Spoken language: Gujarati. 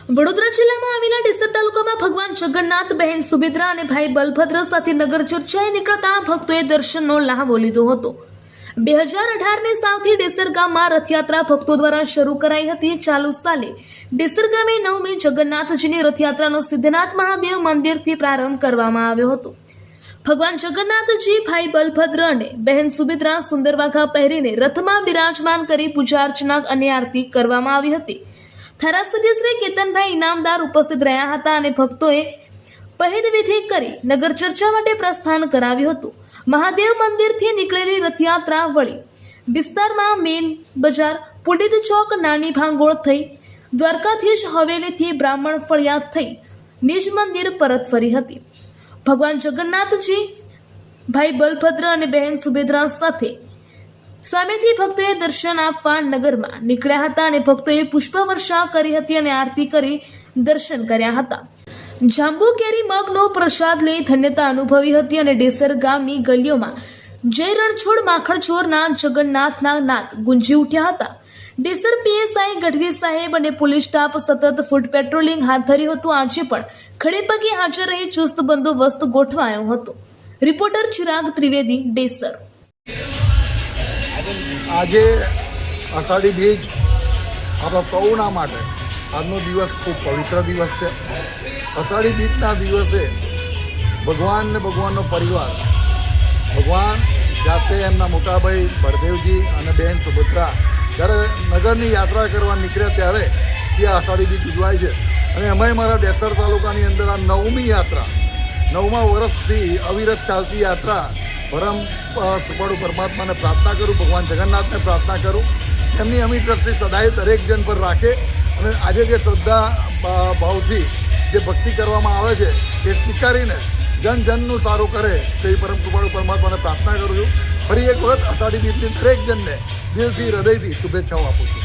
વડોદરા જિલ્લામાં આવેલા ડેસર તાલુકામાં ભગવાન જગન્નાથ, બહેન સુભદ્રા અને ભાઈ બલભદ્ર સાથે નગર ચર્ચાએ નીકળતા ભક્તોએ દર્શનનો લહાવો લીધો હતો। 2018ની સાલથી ડેસર ગામમાં રથયાત્રા ભક્તો દ્વારા શરૂ કરાઈ હતી। ચાલુ સાલે ડેસર ગામે 9મી જગન્નાથજીની રથયાત્રાનો સિદ્ધનાથ મહાદેવ મંદિરથી પ્રારંભ કરવામાં આવ્યો હતો। ભગવાન જગન્નાથજી, ભાઈ બલભદ્ર અને બહેન સુભદ્રા સુંદર વાઘા પહેરીને રથમાં બિરાજમાન કરી પૂજા અર્ચના અને આરતી કરવામાં આવી હતી। ધારાસભ્ય શ્રી કેતનભાઈ ઇનામદાર ઉપસ્થિત રહ્યા હતા અને ભક્તોએ પહેદ વિધિ કરી નગર ચર્ચા માટે પ્રસ્થાન કરાવ્યું હતું। મહાદેવ મંદિરથી નીકળેલી રથયાત્રા વળી વિસ્તારમાં મેન બજાર, પુડિત ચોક, નાની ભાંગોળ થઈ દ્વારકાધીશ હવેલીથી બ્રાહ્મણ ફળિયાદ થઈ નિજ મંદિર પરત ફરી હતી। ભગવાન જગન્નાથજી, ભાઈ બલભદ્ર અને બહેન સુભદ્રા સાથે સામેથી ભક્તોએ દર્શન આપવા નગરમાં નીકળ્યા હતા અને ભક્તોએ પુષ્પવર્ષા કરી હતી અને આરતી કરી દર્શન કર્યા હતા। જાંબુ કેરી મગનો પ્રસાદ લઈ ધન્યતા અનુભવી હતી અને ડેસર ગામની ગલીઓમાં જય રણછોડ માખણચોરના જગન્નાથના નાદ ગુંજી ઉઠ્યા હતા। ડેસર પીએસઆઈ ગઢવી સાહેબ અને પોલીસ સ્ટાફ સતત ફૂડ પેટ્રોલિંગ હાથ ધર્યું હતું। આજે પણ ખડેપગે હાજર રહી ચુસ્ત બંદોબસ્ત ગોઠવાયો હતો। રિપોર્ટર ચિરાગ ત્રિવેદી, ડેસર। આજે અષાઢી બીજ આપણા સૌના માટે આજનો દિવસ ખૂબ પવિત્ર દિવસ છે। અષાઢી બીજના દિવસે ભગવાન ને ભગવાનનો પરિવાર, ભગવાન જાતે એમના મોટાભાઈ બળદેવજી અને બહેન સુભદ્રા જ્યારે નગરની યાત્રા કરવા નીકળ્યા ત્યારે ત્યાં અષાઢી બીજ ઉજવાય છે। અને એમાંય મારા ડેસર તાલુકાની અંદર આ 9મી યાત્રા, 9મા વર્ષથી અવિરત ચાલતી યાત્રા પરમ કૃપાળુ પરમાત્માને પ્રાર્થના કરું, ભગવાન જગન્નાથને પ્રાર્થના કરું એમની અમી દ્રષ્ટિ સદાય દરેક જન પર રાખે અને આજે જે શ્રદ્ધા ભાવથી જે ભક્તિ કરવામાં આવે છે એ સ્વીકારીને જનનું સારું કરે તેવી પરમ કૃપાળુ પરમાત્માને પ્રાર્થના કરું છું। ફરી એક વખત અષાઢી બીજની દરેક જનને દિલથી, હૃદયથી શુભેચ્છાઓ આપું છું।